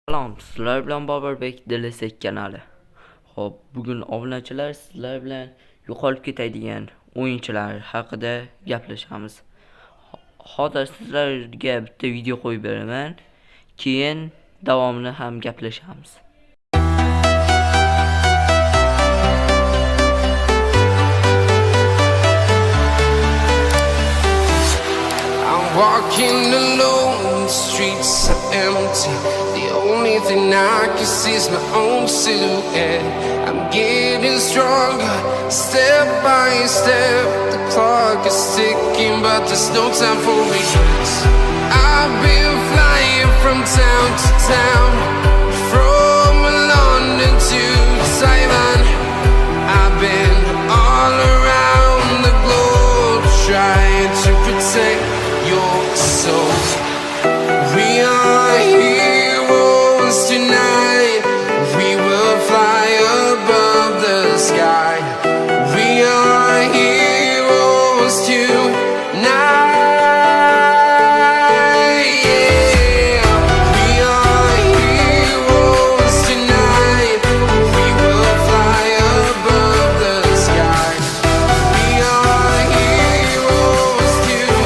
Salom, sizlar bilan Boburbek Dilesek kanali. Xo'p, bugun obunachilar sizlar bilan yo'qolib ketadigan o'yinchilar haqida gaplashamiz. Hozir sizlarga bitta video qo'yib beraman. Keyin davomini ham gaplashamiz. Walking alone, the streets are empty. The only thing I can see is my own silhouette. I'm getting stronger, step by step. The clock is ticking, but there's no time for regrets. I've been flying from town to town, from London to Taiwan. I've been all around the globe trying to protect your soul. We are heroes tonight. We will fly above the sky. We are heroes tonight. Yeah. We are heroes tonight. We will fly above the sky. We are heroes tonight.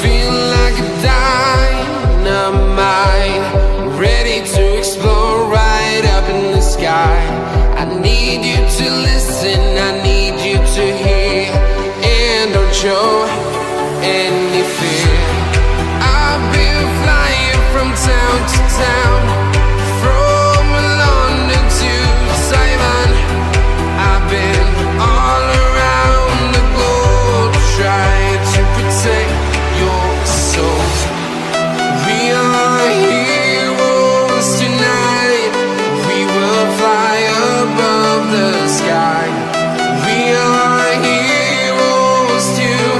Feel like a dynamite, ready to explore right up in the sky. I need you to listen, I need you to hear, and don't show any fear. I've been flying from town to town, from London to Taiwan. I've been all around the globe trying to protect your soul. We are heroes tonight. We will fly above the sky. We are heroes tonight.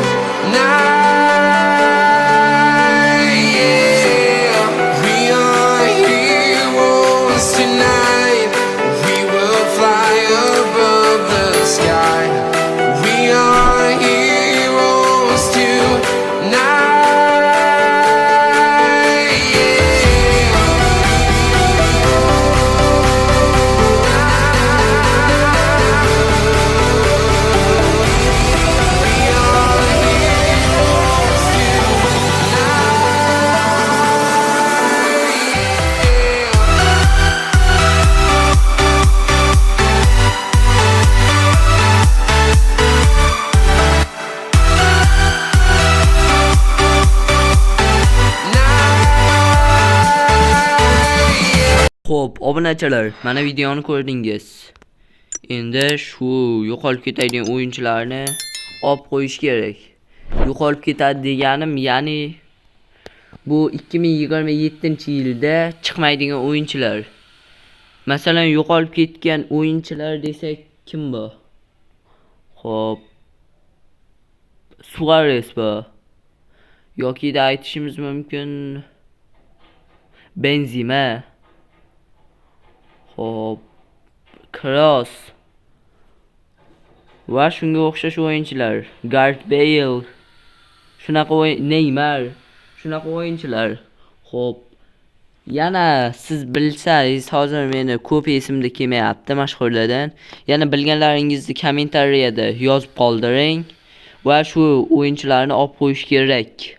Yeah. We are heroes tonight. We will fly above the sky. We are heroes tonight. Xo'p, obunachilar, mana videoni ko'rdingiz. Endi shu yo'qolib ketadigan o'yinchilarni olib qo'yish kerak. Yo'qolib ketadi deganim, ya'ni bu 2027-yilda chiqmaydigan o'yinchilar. Masalan, yo'qolib ketgan o'yinchilar desak kim bu? Xo'p, Suarez bu. Yoki da aytishimiz mumkin Benzema. Xo'p, Kroos va shunga o'xshash o'yinchilar, Gareth Bale, shunaqa Neymar, shunaqa o'yinchilar. Xo'p, yana siz bilsangiz, hozir meni ko'p esimda kelmayapti mashhurlardan. Yana bilganlaringizni kommentariyada yozib qoldiring va shu o'yinchilarni olib qo'yish kerak.